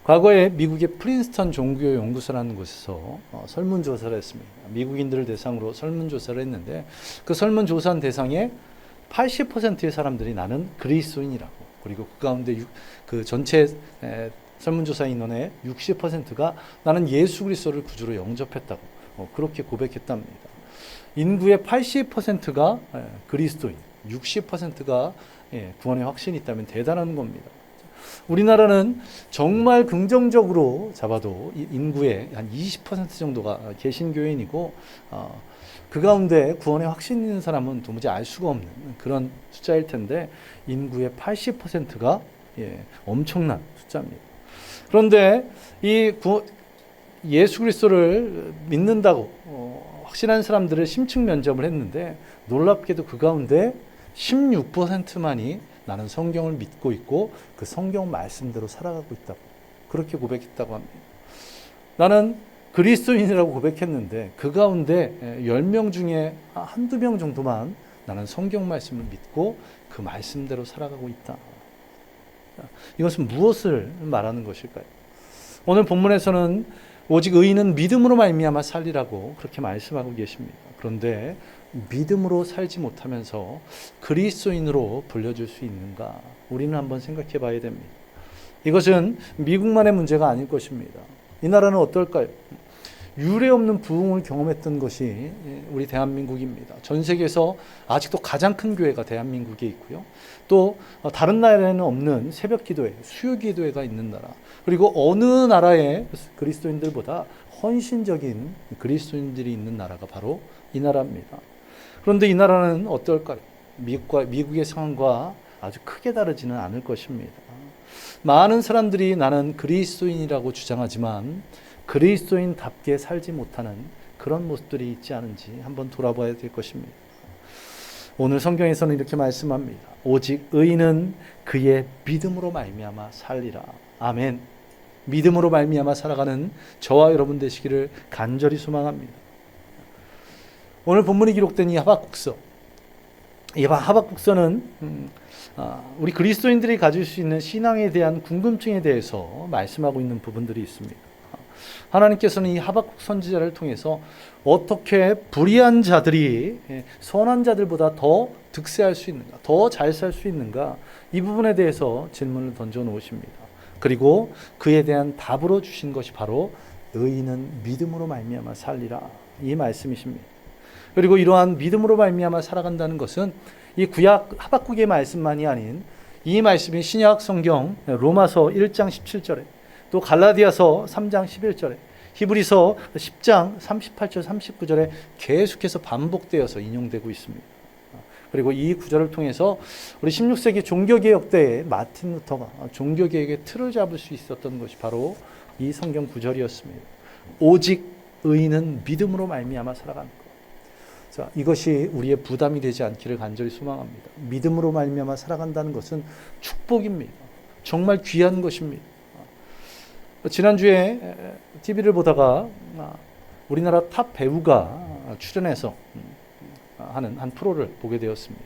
과거에 미국의 프린스턴 종교 연구소라는 곳에서 설문조사를 했습니다. 미국인들을 대상으로 설문조사를 했는데 그 설문조사한 대상의 80%의 사람들이 나는 그리스도인이라고, 그리고 그 가운데 그 전체 설문조사 인원의 60%가 나는 예수 그리스도를 구주로 영접했다고 그렇게 고백했답니다. 인구의 80%가 그리스도인, 60%가 구원의 확신이 있다면 대단한 겁니다. 우리나라는 정말 긍정적으로 잡아도 인구의 한 20% 정도가 개신교인이고 그 가운데 구원의 확신 있는 사람은 도무지 알 수가 없는 그런 숫자일 텐데 인구의 80%가 엄청난 숫자입니다. 그런데 이 예수 그리스도를 믿는다고 확신한 사람들을 심층 면접을 했는데 놀랍게도 그 가운데 16%만이 나는 성경을 믿고 있고 그 성경 말씀대로 살아가고 있다고 그렇게 고백했다고 합니다. 나는 그리스도인이라고 고백했는데 그 가운데 10명 중에 한두 명 정도만 나는 성경 말씀을 믿고 그 말씀대로 살아가고 있다. 이것은 무엇을 말하는 것일까요? 오늘 본문에서는 오직 의인은 믿음으로 말미암아 살리라고 그렇게 말씀하고 계십니다. 그런데 믿음으로 살지 못하면서 그리스도인으로 불려줄 수 있는가? 우리는 한번 생각해 봐야 됩니다. 이것은 미국만의 문제가 아닐 것입니다. 이 나라는 어떨까요? 유례 없는 부흥을 경험했던 것이 우리 대한민국입니다. 전 세계에서 아직도 가장 큰 교회가 대한민국에 있고요. 또 다른 나라에는 없는 새벽 기도회, 수요 기도회가 있는 나라. 그리고 어느 나라의 그리스도인들보다 헌신적인 그리스도인들이 있는 나라가 바로 이 나라입니다. 그런데 이 나라는 어떨까요? 미국의 상황과 아주 크게 다르지는 않을 것입니다. 많은 사람들이 나는 그리스도인이라고 주장하지만 그리스도인답게 살지 못하는 그런 모습들이 있지 않은지 한번 돌아봐야 될 것입니다. 오늘 성경에서는 이렇게 말씀합니다. 오직 의인은 그의 믿음으로 말미암아 살리라. 아멘. 믿음으로 말미암아 살아가는 저와 여러분 되시기를 간절히 소망합니다. 오늘 본문이 기록된 이 하박국서, 이 하박국서는 우리 그리스도인들이 가질 수 있는 신앙에 대한 궁금증에 대해서 말씀하고 있는 부분들이 있습니다. 하나님께서는 이 하박국 선지자를 통해서 어떻게 불의한 자들이 선한 자들보다 더 득세할 수 있는가, 더 잘 살 수 있는가, 이 부분에 대해서 질문을 던져 놓으십니다. 그리고 그에 대한 답으로 주신 것이 바로 의인은 믿음으로 말미암아 살리라, 이 말씀이십니다. 그리고 이러한 믿음으로 말미암아 살아간다는 것은 이 구약 하박국의 말씀만이 아닌 이 말씀이 신약 성경 로마서 1장 17절에 또 갈라디아서 3장 11절에 히브리서 10장 38절 39절에 계속해서 반복되어서 인용되고 있습니다. 그리고 이 구절을 통해서 우리 16세기 종교개혁 때에 마틴 루터가 종교개혁의 틀을 잡을 수 있었던 것이 바로 이 성경 구절이었습니다. 오직 의인은 믿음으로 말미암아 살아가는 것. 자, 이것이 우리의 부담이 되지 않기를 간절히 소망합니다. 믿음으로 말미암아 살아간다는 것은 축복입니다. 정말 귀한 것입니다. 지난주에 TV를 보다가 우리나라 탑 배우가 출연해서 하는 한 프로를 보게 되었습니다.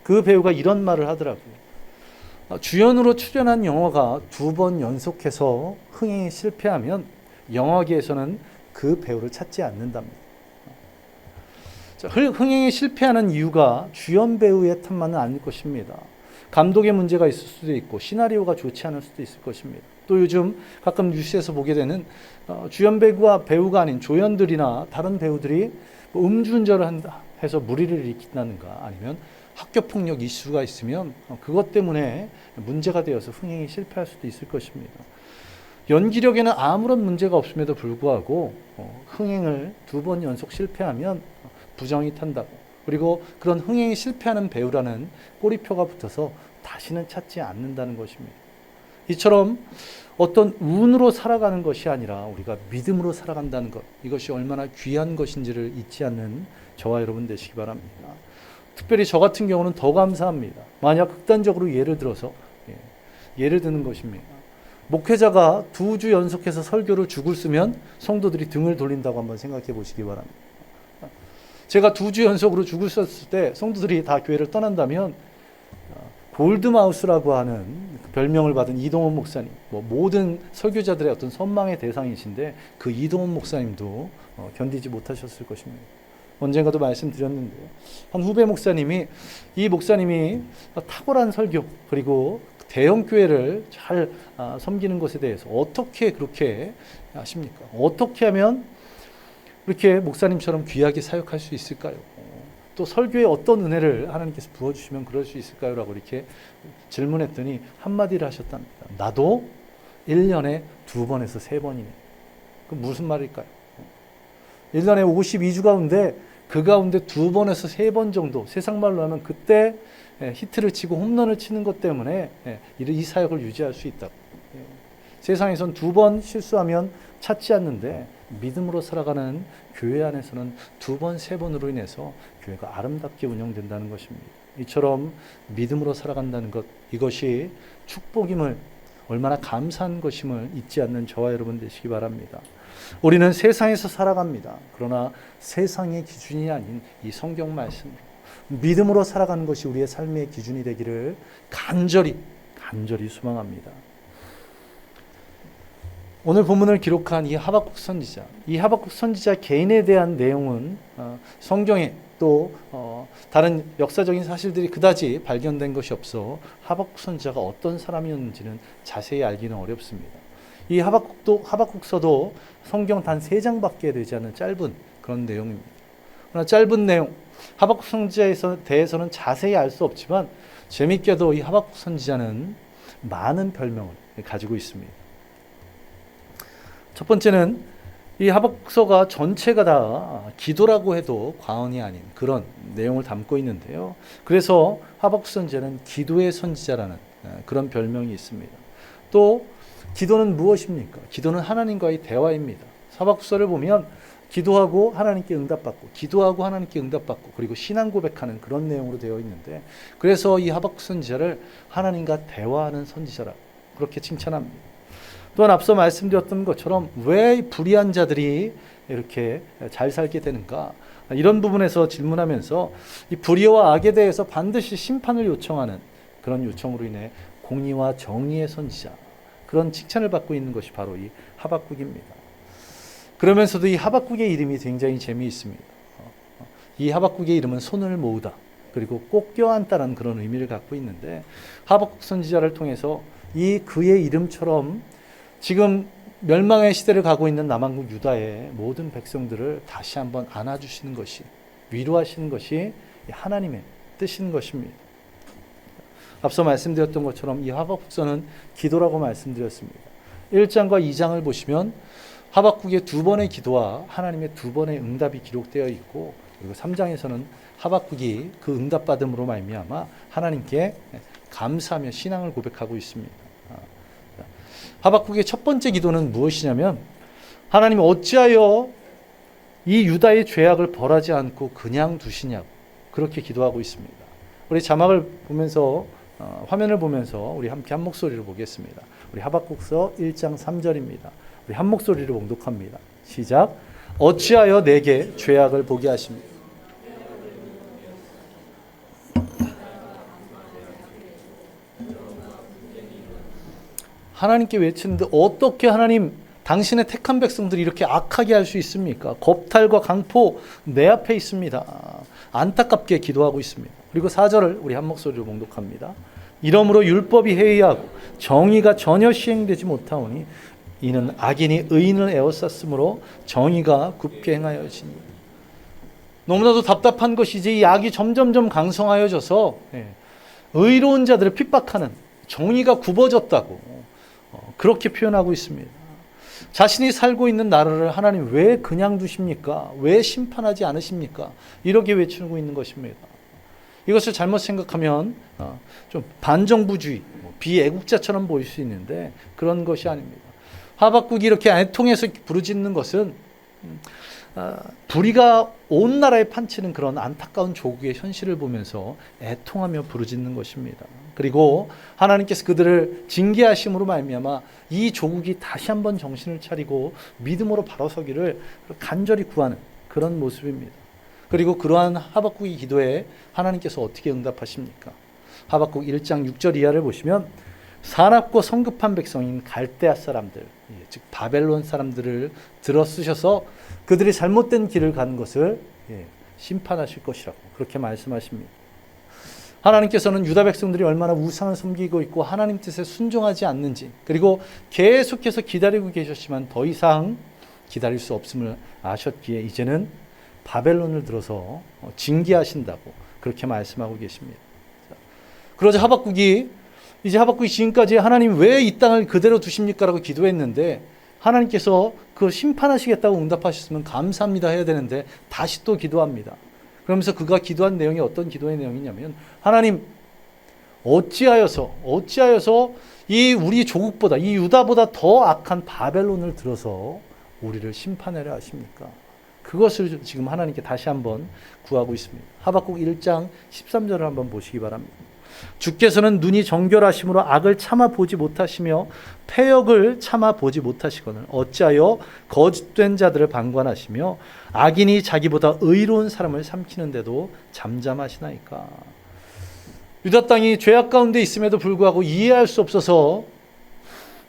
그 배우가 이런 말을 하더라고요. 주연으로 출연한 영화가 2번 연속해서 흥행에 실패하면 영화계에서는 그 배우를 찾지 않는답니다. 흥행에 실패하는 이유가 주연 배우의 탓만은 아닐 것입니다. 감독의 문제가 있을 수도 있고 시나리오가 좋지 않을 수도 있을 것입니다. 또 요즘 가끔 뉴스에서 보게 되는 주연 배우가 아닌 조연들이나 다른 배우들이 음주운전을 해서 무리를 일으킨다든가 아니면 학교폭력 이슈가 있으면 그것 때문에 문제가 되어서 흥행이 실패할 수도 있을 것입니다. 연기력에는 아무런 문제가 없음에도 불구하고 흥행을 2번 연속 실패하면 부정이 탄다고, 그리고 그런 흥행이 실패하는 배우라는 꼬리표가 붙어서 다시는 찾지 않는다는 것입니다. 이처럼 어떤 운으로 살아가는 것이 아니라 우리가 믿음으로 살아간다는 것, 이것이 얼마나 귀한 것인지를 잊지 않는 저와 여러분 되시기 바랍니다. 특별히 저 같은 경우는 더 감사합니다. 만약 극단적으로 예를 들어서 예를 드는 것입니다. 목회자가 2주 연속해서 설교를 죽을 쓰면 성도들이 등을 돌린다고 한번 생각해 보시기 바랍니다. 제가 2주 연속으로 죽을 썼을 때 성도들이 다 교회를 떠난다면 골드마우스라고 하는 별명을 받은 이동원 목사님, 모든 설교자들의 어떤 선망의 대상이신데 그 이동원 목사님도 견디지 못하셨을 것입니다. 언젠가도 말씀드렸는데 한 후배 목사님이 이 목사님이 탁월한 설교 그리고 대형 교회를 잘 섬기는 것에 대해서 어떻게 그렇게 하십니까? 어떻게 하면 그렇게 목사님처럼 귀하게 사역할 수 있을까요? 또 설교에 어떤 은혜를 하나님께서 부어주시면 그럴 수 있을까요? 라고 이렇게 질문했더니 한마디를 하셨답니다. 나도 1년에 2번에서 3번이네. 그럼 무슨 말일까요? 1년에 52주 가운데 그 가운데 2번에서 3번 정도, 세상 말로 하면 그때 히트를 치고 홈런을 치는 것 때문에 이 사역을 유지할 수 있다고. 세상에선 2번 실수하면 찾지 않는데 믿음으로 살아가는 교회 안에서는 2번, 3번으로 인해서 교회가 아름답게 운영된다는 것입니다. 이처럼 믿음으로 살아간다는 것, 이것이 축복임을, 얼마나 감사한 것임을 잊지 않는 저와 여러분 되시기 바랍니다. 우리는 세상에서 살아갑니다. 그러나 세상의 기준이 아닌 이 성경 말씀으로 믿음으로 살아가는 것이 우리의 삶의 기준이 되기를 간절히 소망합니다. 오늘 본문을 기록한 이 하박국 선지자, 이 하박국 선지자 개인에 대한 내용은 성경에 또 다른 역사적인 사실들이 그다지 발견된 것이 없어 하박국 선지자가 어떤 사람이었는지는 자세히 알기는 어렵습니다. 이 하박국서도 성경 단 3장밖에 되지 않는 짧은 그런 내용입니다. 그러나 짧은 내용, 하박국 선지자에 대해서는 자세히 알 수 없지만 재밌게도 이 하박국 선지자는 많은 별명을 가지고 있습니다. 첫 번째는 이 하박국서가 전체가 다 기도라고 해도 과언이 아닌 그런 내용을 담고 있는데요. 그래서 하박국 선지자는 기도의 선지자라는 그런 별명이 있습니다. 또 기도는 무엇입니까? 기도는 하나님과의 대화입니다. 하박국서를 보면 기도하고 하나님께 응답받고, 기도하고 하나님께 응답받고, 그리고 신앙 고백하는 그런 내용으로 되어 있는데, 그래서 이 하박국 선지자를 하나님과 대화하는 선지자라고 그렇게 칭찬합니다. 또한 앞서 말씀드렸던 것처럼 왜 불의한 자들이 이렇게 잘 살게 되는가, 이런 부분에서 질문하면서 이 불의와 악에 대해서 반드시 심판을 요청하는 그런 요청으로 인해 공의와 정의의 선지자, 그런 칭찬을 받고 있는 것이 바로 이 하박국입니다. 그러면서도 이 하박국의 이름이 굉장히 재미있습니다. 이 하박국의 이름은 손을 모으다, 그리고 꼭 껴안다라는 그런 의미를 갖고 있는데, 하박국 선지자를 통해서 이 그의 이름처럼 지금 멸망의 시대를 가고 있는 남한국 유다의 모든 백성들을 다시 한번 안아주시는 것이, 위로하시는 것이 하나님의 뜻인 것입니다. 앞서 말씀드렸던 것처럼 이 하박국서는 기도라고 말씀드렸습니다. 1장과 2장을 보시면 하박국의 2번의 기도와 하나님의 2번의 응답이 기록되어 있고, 그리고 3장에서는 하박국이 그 응답받음으로 말미암아 하나님께 감사하며 신앙을 고백하고 있습니다. 하박국의 첫 번째 기도는 무엇이냐면, 하나님 어찌하여 이 유다의 죄악을 벌하지 않고 그냥 두시냐고 그렇게 기도하고 있습니다. 우리 자막을 보면서 화면을 보면서 우리 함께 한 목소리로 보겠습니다. 우리 하박국서 1장 3절입니다. 우리 한 목소리로 봉독합니다. 시작. 어찌하여 내게 죄악을 보게 하십니까? 하나님께 외치는데 어떻게 하나님, 당신의 택한 백성들이 이렇게 악하게 할 수 있습니까? 겁탈과 강포 내 앞에 있습니다. 안타깝게 기도하고 있습니다. 그리고 4절을 우리 한 목소리로 봉독합니다. 이러므로 율법이 해이하고 정의가 전혀 시행되지 못하오니 이는 악인이 의인을 에워쌌으므로 정의가 굽게 행하여지니. 너무나도 답답한 것이지 이 악이 점점점 강성하여져서 의로운 자들을 핍박하는, 정의가 굽어졌다고 그렇게 표현하고 있습니다. 자신이 살고 있는 나라를 하나님 왜 그냥 두십니까? 왜 심판하지 않으십니까? 이렇게 외치고 있는 것입니다. 이것을 잘못 생각하면 좀 반정부주의, 비애국자처럼 보일 수 있는데 그런 것이 아닙니다. 하박국이 이렇게 애통해서 부르짖는 것은 불의가 온 나라에 판치는 그런 안타까운 조국의 현실을 보면서 애통하며 부르짖는 것입니다. 그리고 하나님께서 그들을 징계하심으로 말미암아 이 조국이 다시 한번 정신을 차리고 믿음으로 바로 서기를 간절히 구하는 그런 모습입니다. 그리고 그러한 하박국의 기도에 하나님께서 어떻게 응답하십니까? 하박국 1장 6절 이하를 보시면 사납고 성급한 백성인 갈대아 사람들, 즉 바벨론 사람들을 들어 쓰셔서 그들이 잘못된 길을 가는 것을 심판하실 것이라고 그렇게 말씀하십니다. 하나님께서는 유다 백성들이 얼마나 우상을 섬기고 있고 하나님 뜻에 순종하지 않는지, 그리고 계속해서 기다리고 계셨지만 더 이상 기다릴 수 없음을 아셨기에 이제는 바벨론을 들어서 징계하신다고 그렇게 말씀하고 계십니다. 그러자 하박국이 지금까지 하나님 왜 이 땅을 그대로 두십니까? 라고 기도했는데 하나님께서 그 심판하시겠다고 응답하셨으면 감사합니다 해야 되는데 다시 또 기도합니다. 그러면서 그가 기도한 내용이 어떤 기도의 내용이냐면, 하나님 어찌하여서 이 우리 조국보다, 이 유다보다 더 악한 바벨론을 들어서 우리를 심판하려 하십니까? 그것을 지금 하나님께 다시 한번 구하고 있습니다. 하박국 1장 13절을 한번 보시기 바랍니다. 주께서는 눈이 정결하심으로 악을 참아 보지 못하시며 패역을 참아 보지 못하시거늘 어찌하여 거짓된 자들을 방관하시며 악인이 자기보다 의로운 사람을 삼키는데도 잠잠하시나이까. 유다 땅이 죄악 가운데 있음에도 불구하고 이해할 수 없어서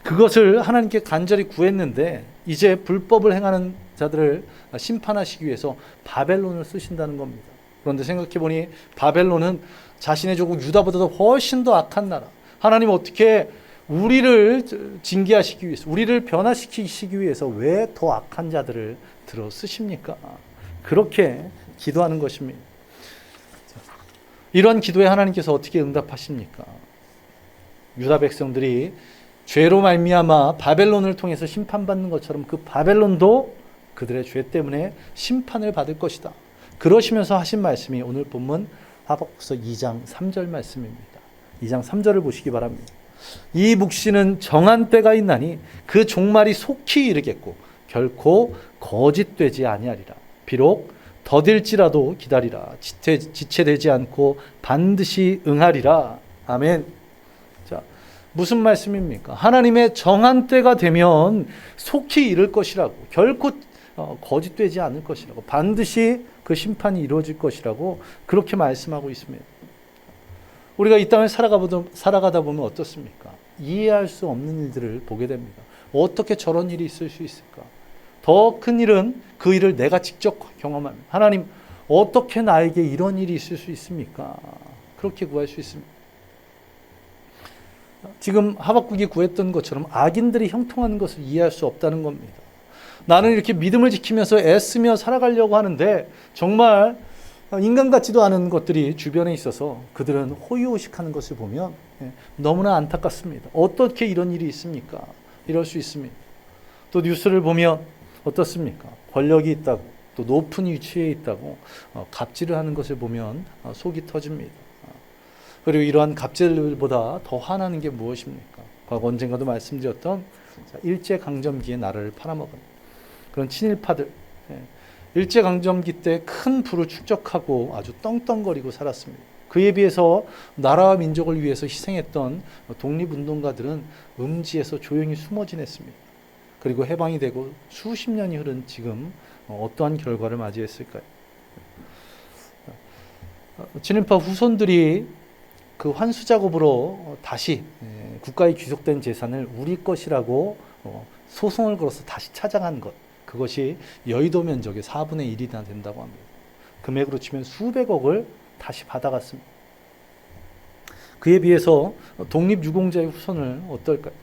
그것을 하나님께 간절히 구했는데 이제 불법을 행하는 자들을 심판하시기 위해서 바벨론을 쓰신다는 겁니다. 그런데 생각해보니 바벨론은 자신의 조국 유다보다도 훨씬 더 악한 나라. 하나님 어떻게 우리를 징계하시기 위해서, 우리를 변화시키시기 위해서 왜 더 악한 자들을 들어 쓰십니까? 그렇게 기도하는 것입니다. 이런 기도에 하나님께서 어떻게 응답하십니까? 유다 백성들이 죄로 말미암아 바벨론을 통해서 심판받는 것처럼 그 바벨론도 그들의 죄 때문에 심판을 받을 것이다. 그러시면서 하신 말씀이 오늘 본문 하박국서 2장 3절 말씀입니다. 2장 3절을 보시기 바랍니다. 이 묵시는 정한 때가 있나니 그 종말이 속히 이르겠고 결코 거짓되지 아니하리라. 비록 더딜지라도 기다리라. 지체되지 않고 반드시 응하리라. 아멘. 자, 무슨 말씀입니까? 하나님의 정한 때가 되면 속히 이를 것이라고, 결코 거짓되지 않을 것이라고, 반드시 그 심판이 이루어질 것이라고 그렇게 말씀하고 있습니다. 우리가 이 땅을 살아가다 보면 어떻습니까? 이해할 수 없는 일들을 보게 됩니다. 어떻게 저런 일이 있을 수 있을까? 더 큰 일은 그 일을 내가 직접 경험합니다. 하나님, 어떻게 나에게 이런 일이 있을 수 있습니까? 그렇게 구할 수 있습니다. 지금 하박국이 구했던 것처럼 악인들이 형통하는 것을 이해할 수 없다는 겁니다. 나는 이렇게 믿음을 지키면서 애쓰며 살아가려고 하는데 정말 인간 같지도 않은 것들이 주변에 있어서 그들은 호의호식하는 것을 보면 너무나 안타깝습니다. 어떻게 이런 일이 있습니까? 이럴 수 있습니다. 또 뉴스를 보면 어떻습니까? 권력이 있다고, 또 높은 위치에 있다고 갑질을 하는 것을 보면 속이 터집니다. 그리고 이러한 갑질보다 더 화나는 게 무엇입니까? 과거 언젠가도 말씀드렸던 일제강점기에 나라를 팔아먹은 그런 친일파들, 일제강점기 때 큰 부를 축적하고 아주 떵떵거리고 살았습니다. 그에 비해서 나라와 민족을 위해서 희생했던 독립운동가들은 음지에서 조용히 숨어 지냈습니다. 그리고 해방이 되고 수십 년이 흐른 지금 어떠한 결과를 맞이했을까요? 친일파 후손들이 그 환수작업으로 다시 국가에 귀속된 재산을 우리 것이라고 소송을 걸어서 다시 찾아간 것, 그것이 여의도 면적의 4분의 1이나 된다고 합니다. 금액으로 치면 수백억을 다시 받아갔습니다. 그에 비해서 독립유공자의 후손을 어떨까요?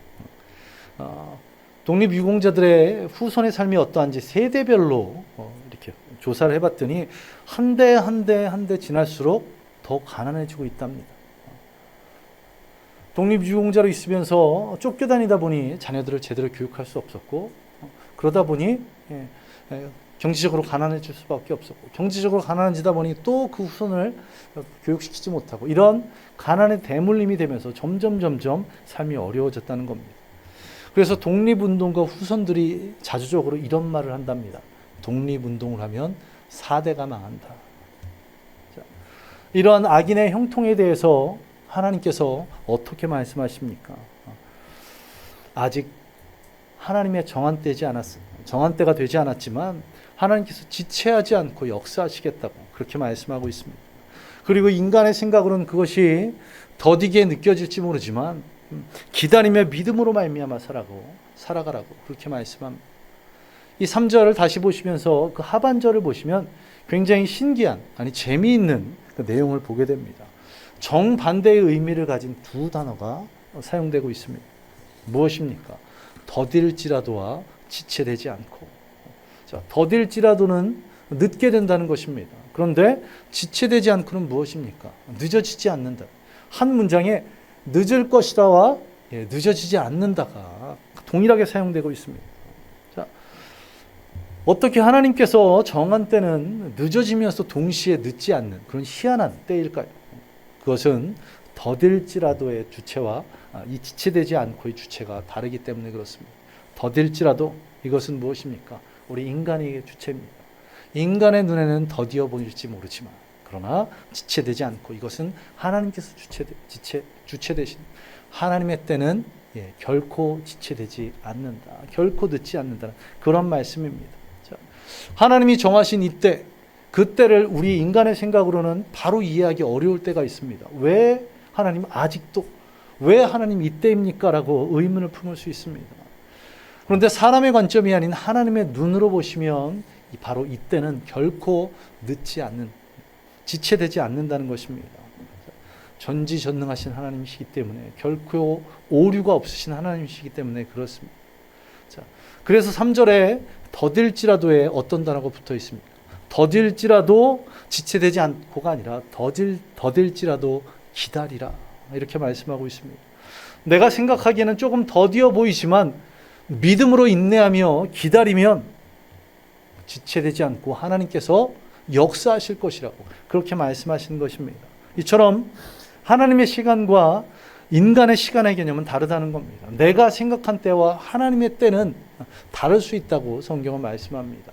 독립유공자들의 후손의 삶이 어떠한지 세대별로 이렇게 조사를 해봤더니 한 대 한 대 지날수록 더 가난해지고 있답니다. 독립유공자로 있으면서 쫓겨다니다 보니 자녀들을 제대로 교육할 수 없었고, 그러다 보니 경제적으로 가난해질 수밖에 없었고, 경제적으로 가난해지다 보니 또 그 후손을 교육시키지 못하고, 이런 가난의 대물림이 되면서 점점 삶이 어려워졌다는 겁니다. 그래서 독립운동가 후손들이 자주적으로 이런 말을 한답니다. 독립운동을 하면 4대가 망한다. 자, 이러한 악인의 형통에 대해서 하나님께서 어떻게 말씀하십니까? 아직 하나님의 정한 때가 되지 않았지만 하나님께서 지체하지 않고 역사하시겠다고 그렇게 말씀하고 있습니다. 그리고 인간의 생각으로는 그것이 더디게 느껴질지 모르지만 기다림의 믿음으로 말미암아 살아가라고 그렇게 말씀합니다. 이 3절을 다시 보시면서 그 하반절을 보시면 굉장히 신기한, 아니 재미있는 그 내용을 보게 됩니다. 정반대의 의미를 가진 두 단어가 사용되고 있습니다. 무엇입니까? 더딜지라도와 지체되지 않고. 자, 더딜지라도는 늦게 된다는 것입니다. 그런데 지체되지 않고는 무엇입니까? 늦어지지 않는다. 한 문장에 늦을 것이다와 늦어지지 않는다가 동일하게 사용되고 있습니다. 자, 어떻게 하나님께서 정한 때는 늦어지면서 동시에 늦지 않는 그런 희한한 때일까요? 그것은 더딜지라도의 주체와 이 지체되지 않고의 주체가 다르기 때문에 그렇습니다. 더딜지라도 이것은 무엇입니까? 우리 인간의 주체입니다. 인간의 눈에는 더디어 보일지 모르지만 그러나 지체되지 않고 이것은 하나님께서 주체 되신 하나님의 때는 결코 지체되지 않는다. 결코 늦지 않는다는 그런 말씀입니다. 자, 하나님이 정하신 이때, 그 때를 우리 인간의 생각으로는 바로 이해하기 어려울 때가 있습니다. 왜 하나님 아직도 왜 하나님 이때입니까? 라고 의문을 품을 수 있습니다. 그런데 사람의 관점이 아닌 하나님의 눈으로 보시면 바로 이때는 결코 늦지 않는, 지체되지 않는다는 것입니다. 전지전능하신 하나님이시기 때문에 결코 오류가 없으신 하나님이시기 때문에 그렇습니다. 자, 그래서 3절에 더딜지라도에 어떤 단어가 붙어 있습니까? 더딜지라도 지체되지 않고가 아니라 더딜지라도 기다리라 이렇게 말씀하고 있습니다. 내가 생각하기에는 조금 더디어 보이지만 믿음으로 인내하며 기다리면 지체되지 않고 하나님께서 역사하실 것이라고 그렇게 말씀하시는 것입니다. 이처럼 하나님의 시간과 인간의 시간의 개념은 다르다는 겁니다. 내가 생각한 때와 하나님의 때는 다를 수 있다고 성경은 말씀합니다.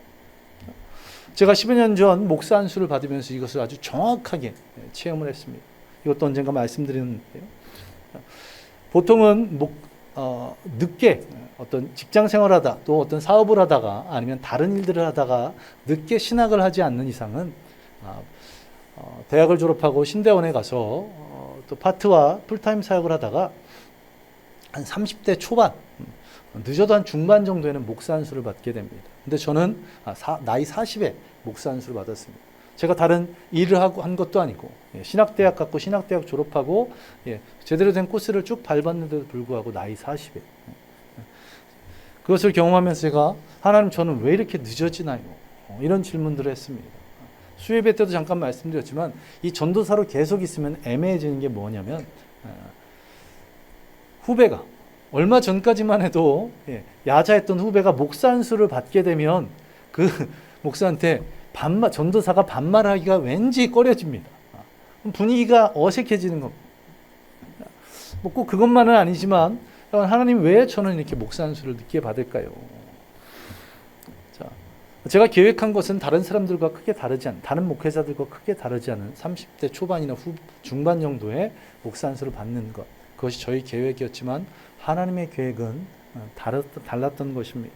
제가 10여 년 전 목사 안수를 받으면서 이것을 아주 정확하게 체험을 했습니다. 이것도 언젠가 말씀드리는데요. 보통은 늦게 어떤 직장 생활하다 또 어떤 사업을 하다가 아니면 다른 일들을 하다가 늦게 신학을 하지 않는 이상은 대학을 졸업하고 신대원에 가서 또 파트와 풀타임 사역을 하다가 한 30대 초반 늦어도 한 중반 정도에는 목사 안수를 받게 됩니다. 근데 저는 나이 40에 목사 안수를 받았습니다. 제가 다른 일을 하고 한 것도 아니고 신학대학 갔고 신학대학 졸업하고 제대로 된 코스를 쭉 밟았는데도 불구하고 나이 40에 그것을 경험하면서 제가 하나님 저는 왜 이렇게 늦어지나요? 이런 질문들을 했습니다. 수예배 때도 잠깐 말씀드렸지만 이 전도사로 계속 있으면 애매해지는 게 뭐냐면 후배가 얼마 전까지만 해도 야자했던 후배가 목사 안수를 받게 되면 그 목사한테 전도사가 반말하기가 왠지 꺼려집니다. 분위기가 어색해지는 겁니다. 뭐 꼭 그것만은 아니지만 하나님 왜 저는 이렇게 목사 안수를 늦게 받을까요? 자, 제가 계획한 것은 다른 사람들과 크게 다르지 않은, 다른 목회자들과 크게 다르지 않은 30대 초반이나 중반 정도의 목사 안수를 받는 것. 그것이 저희 계획이었지만 하나님의 계획은 달랐던 것입니다.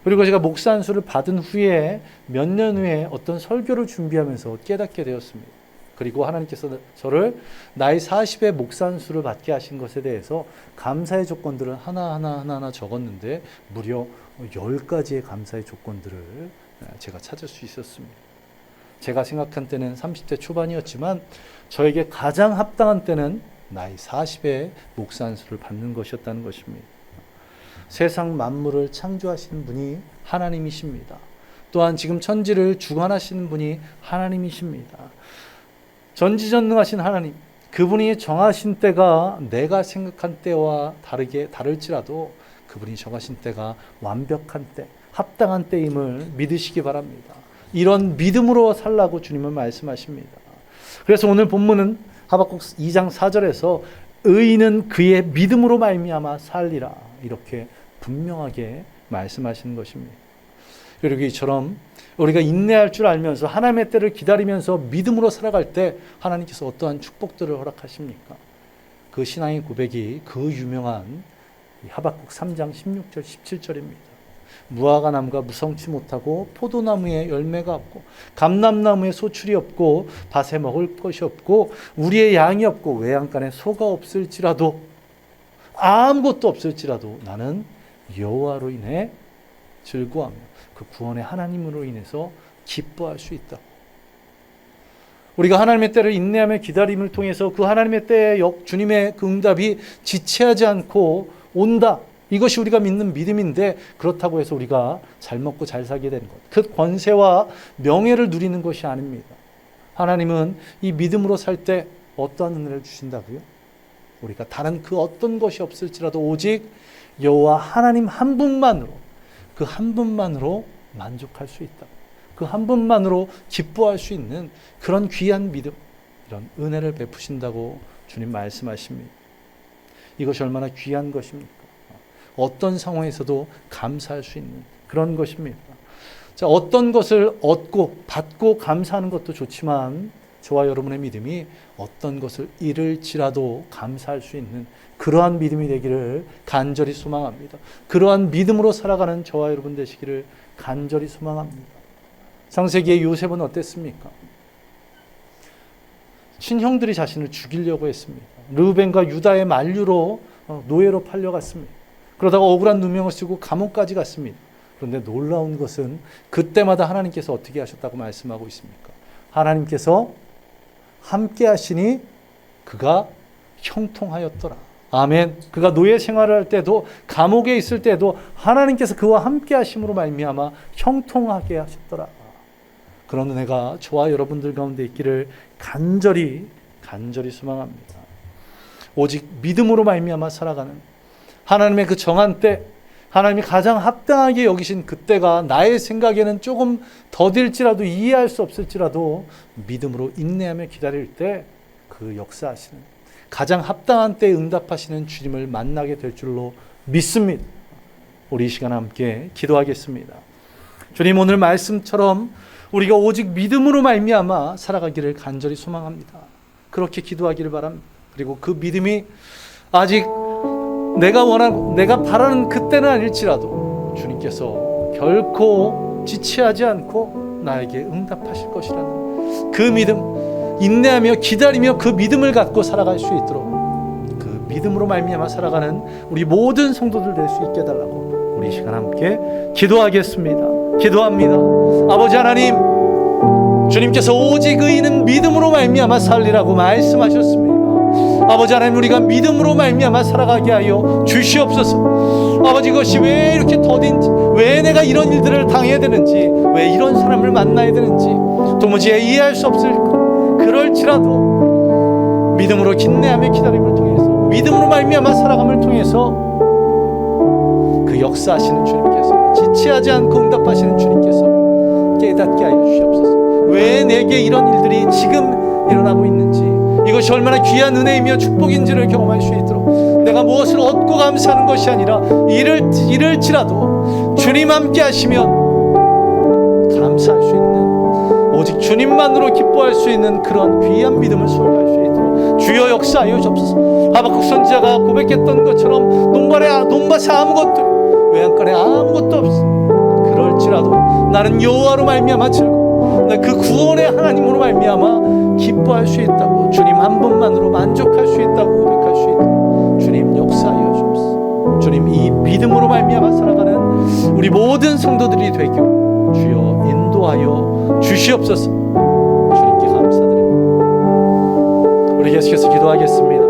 그리고 제가 목사 안수를 받은 후에 몇 년 후에 어떤 설교를 준비하면서 깨닫게 되었습니다. 그리고 하나님께서 저를 나이 40에 목사 안수를 받게 하신 것에 대해서 감사의 조건들을 하나하나 적었는데 무려 10가지의 감사의 조건들을 제가 찾을 수 있었습니다. 제가 생각한 때는 30대 초반이었지만 저에게 가장 합당한 때는 나이 40에 목사 안수를 받는 것이었다는 것입니다. 세상 만물을 창조하시는 분이 하나님이십니다. 또한 지금 천지를 주관하시는 분이 하나님이십니다. 전지전능하신 하나님, 그분이 정하신 때가 내가 생각한 때와 다를지라도 그분이 정하신 때가 완벽한 때, 합당한 때임을 믿으시기 바랍니다. 이런 믿음으로 살라고 주님은 말씀하십니다. 그래서 오늘 본문은 하박국 2장 4절에서 의인은 그의 믿음으로 말미암아 살리라 이렇게 분명하게 말씀하시는 것입니다. 그리고 이처럼 우리가 인내할 줄 알면서 하나님의 때를 기다리면서 믿음으로 살아갈 때 하나님께서 어떠한 축복들을 허락하십니까? 그 신앙의 고백이 그 유명한 하박국 3장 16절 17절입니다. 무화과나무가 무성치 못하고 포도나무에 열매가 없고 감람나무에 소출이 없고 밭에 먹을 것이 없고 우리의 양이 없고 외양간에 소가 없을지라도 아무것도 없을지라도 나는 여호와로 인해 즐거워하며 그 구원의 하나님으로 인해서 기뻐할 수 있다. 우리가 하나님의 때를 인내하며 기다림을 통해서 그 하나님의 때에 주님의 그 응답이 지체하지 않고 온다. 이것이 우리가 믿는 믿음인데 그렇다고 해서 우리가 잘 먹고 잘 살게 되는 것, 그 권세와 명예를 누리는 것이 아닙니다. 하나님은 이 믿음으로 살 때 어떠한 은혜를 주신다고요? 우리가 다른 그 어떤 것이 없을지라도 오직 여호와 하나님 한 분만으로, 그 한 분만으로 만족할 수 있다. 그 한 분만으로 기뻐할 수 있는 그런 귀한 믿음, 이런 은혜를 베푸신다고 주님 말씀하십니다. 이것이 얼마나 귀한 것입니까? 어떤 상황에서도 감사할 수 있는 그런 것입니다. 자, 어떤 것을 얻고 받고 감사하는 것도 좋지만 저와 여러분의 믿음이 어떤 것을 잃을지라도 감사할 수 있는 그러한 믿음이 되기를 간절히 소망합니다. 그러한 믿음으로 살아가는 저와 여러분 되시기를 간절히 소망합니다. 창세기의 요셉은 어땠습니까? 친형들이 자신을 죽이려고 했습니다. 르우벤과 유다의 만류로 노예로 팔려갔습니다. 그러다가 억울한 누명을 쓰고 감옥까지 갔습니다. 그런데 놀라운 것은 그때마다 하나님께서 어떻게 하셨다고 말씀하고 있습니까? 하나님께서 함께 하시니 그가 형통하였더라. 아멘. 그가 노예 생활을 할 때도 감옥에 있을 때도 하나님께서 그와 함께 하심으로 말미암아 형통하게 하셨더라. 그런 은혜가 저와 여러분들 가운데 있기를 간절히 소망합니다. 오직 믿음으로 말미암아 살아가는 하나님의 그 정한 때, 하나님이 가장 합당하게 여기신 그때가 나의 생각에는 조금 더딜지라도 이해할 수 없을지라도 믿음으로 인내하며 기다릴 때 그 역사하시는 가장 합당한 때에 응답하시는 주님을 만나게 될 줄로 믿습니다. 우리 이 시간 함께 기도하겠습니다. 주님, 오늘 말씀처럼 우리가 오직 믿음으로 말미암아 살아가기를 간절히 소망합니다. 그렇게 기도하기를 바랍니다. 그리고 그 믿음이 아직 내가 원하고 내가 바라는 그때는 아닐지라도 주님께서 결코 지체하지 않고 나에게 응답하실 것이라는 그 믿음, 인내하며 기다리며 그 믿음을 갖고 살아갈 수 있도록 그 믿음으로 말미암아 살아가는 우리 모든 성도들 될 수 있게 해달라고 우리 이 시간 함께 기도하겠습니다. 기도합니다. 아버지 하나님, 주님께서 오직 의인은 믿음으로 말미암아 살리라고 말씀하셨습니다. 아버지 하나님, 우리가 믿음으로 말미암아 살아가게 하여 주시옵소서. 아버지, 이것이 왜 이렇게 더딘지, 왜 내가 이런 일들을 당해야 되는지, 왜 이런 사람을 만나야 되는지 도무지 이해할 수 없을 그럴지라도 믿음으로 인내하며 기다림을 통해서, 믿음으로 말미암아 살아감을 통해서 그 역사하시는 주님께서, 지체하지 않고 응답하시는 주님께서 깨닫게 하여 주시옵소서. 왜 내게 이런 일들이 지금 일어나고 있는지, 이것이 얼마나 귀한 은혜이며 축복인지를 경험할 수 있도록, 내가 무엇을 얻고 감사하는 것이 아니라 잃을지라도 주님 함께 하시면 감사할 수 있는, 오직 주님만으로 기뻐할 수 있는 그런 귀한 믿음을 소유할 수 있도록 주여 역사하여 주옵소서. 하박국 선지자가 고백했던 것처럼 논밭에 아무것도, 외양간에 아무것도 없어. 그럴지라도 나는 여호와로 말미암아 즐거워, 그 구원의 하나님으로 말미암아 기뻐할 수 있다고, 주님 한 분만으로 만족할 수 있다고 고백할 수 있도록 주님 역사하여 주옵소서. 주님, 이 믿음으로 말미암아 살아가는 우리 모든 성도들이 되기를 주여 인도하여 주시옵소서. 주님께 감사드립니다. 우리 계속해서 기도하겠습니다.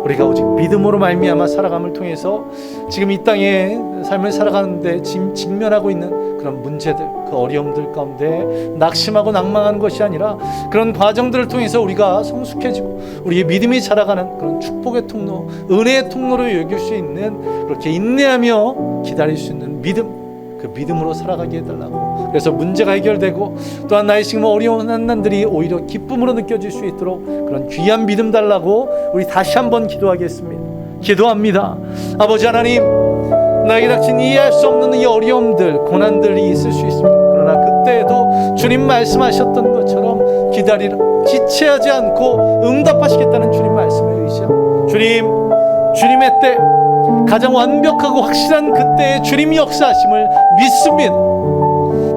우리가 오직 믿음으로 말미암아 살아감을 통해서 지금 이 땅에 삶을 살아가는데 직면하고 있는 그런 문제들, 그 어려움들 가운데 낙심하고 낭망하는 것이 아니라 그런 과정들을 통해서 우리가 성숙해지고 우리의 믿음이 자라가는 그런 축복의 통로, 은혜의 통로로 여길 수 있는, 그렇게 인내하며 기다릴 수 있는 믿음, 그 믿음으로 살아가게 해달라고. 그래서 문제가 해결되고 또한 나의 지금 어려운 난들이 오히려 기쁨으로 느껴질 수 있도록 그런 귀한 믿음 달라고 우리 다시 한번 기도하겠습니다. 기도합니다. 아버지 하나님, 나에게 닥친 이해할 수 없는 이 어려움들, 고난들이 있을 수 있습니다. 그러나 그때에도 주님 말씀하셨던 것처럼 기다리라, 지체하지 않고 응답하시겠다는 주님 말씀에 의지하고, 주님의 때, 가장 완벽하고 확실한 그때의 주님이 역사하심을 믿습니다.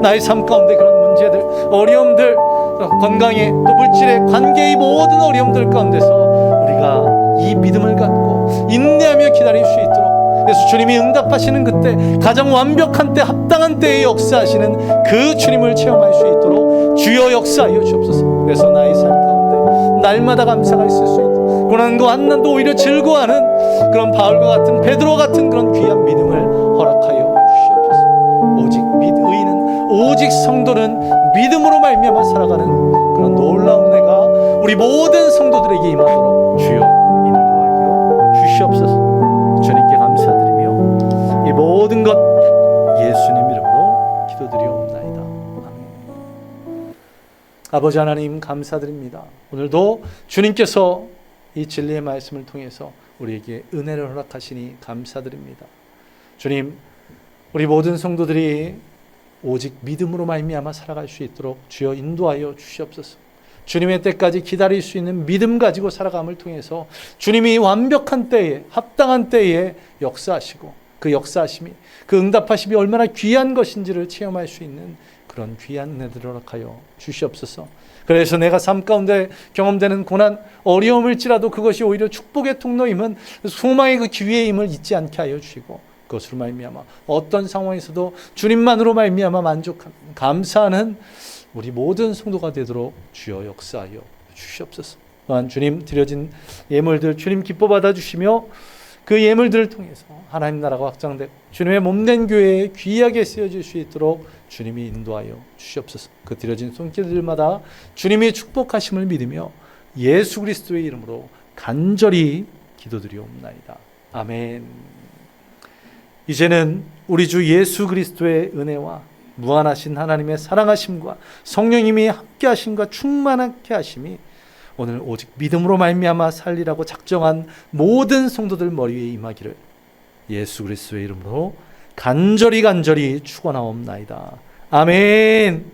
나의 삶 가운데 그런 문제들, 어려움들, 건강에 또 물질의 관계의 모든 어려움들 가운데서 우리가 이 믿음을 갖고 인내하며 기다릴 수 있도록, 그래서 주님이 응답하시는 그때, 가장 완벽한 때, 합당한 때에 역사하시는 그 주님을 체험할 수 있도록 주여 역사하여 주옵소서. 그래서 나의 삶 가운데 날마다 감사가 있을 수 있도록, 고난과 환난도 오히려 즐거워하는 그런 바울과 같은, 베드로 같은 그런 귀한 믿음을 허락하여 주시옵소서. 오직 의인은, 오직 성도는 믿음으로 말미암아 살아가는 그런 놀라운 은혜가 우리 모든 성도들에게 임하도록 주여 인도하여 주시옵소서. 주님께 감사드리며 이 모든 것 예수님 이름으로 기도드리옵나이다. 아멘. 아버지 하나님 감사드립니다. 오늘도 주님께서 이 진리의 말씀을 통해서 우리에게 은혜를 허락하시니 감사드립니다. 주님, 우리 모든 성도들이 오직 믿음으로 말미암아 살아갈 수 있도록 주여 인도하여 주시옵소서. 주님의 때까지 기다릴 수 있는 믿음 가지고 살아감을 통해서 주님이 완벽한 때에, 합당한 때에 역사하시고, 그 역사하심이, 그 응답하심이 얼마나 귀한 것인지를 체험할 수 있는 그런 귀한 은혜들을 허락하여 주시옵소서. 그래서 내가 삶 가운데 경험되는 고난, 어려움일지라도 그것이 오히려 축복의 통로임은, 소망의 그 기회임을 잊지 않게 하여 주시고, 그것으로 말미암아 어떤 상황에서도 주님만으로 말미암아 만족하는, 감사하는 우리 모든 성도가 되도록 주여 역사하여 주시옵소서. 또한 주님 드려진 예물들 주님 기뻐 받아주시며, 그 예물들을 통해서 하나님 나라가 확장되고 주님의 몸된 교회에 귀하게 쓰여질 수 있도록 주님이 인도하여 주시옵소서. 그 드려진 손길들마다 주님의 축복하심을 믿으며 예수 그리스도의 이름으로 간절히 기도드리옵나이다. 아멘. 이제는 우리 주 예수 그리스도의 은혜와 무한하신 하나님의 사랑하심과 성령님이 함께 하심과 충만하게 하심이 오늘 오직 믿음으로 말미암아 살리라고 작정한 모든 성도들 머리 위에 임하기를 예수 그리스도의 이름으로 간절히 축원하옵나이다. 아멘.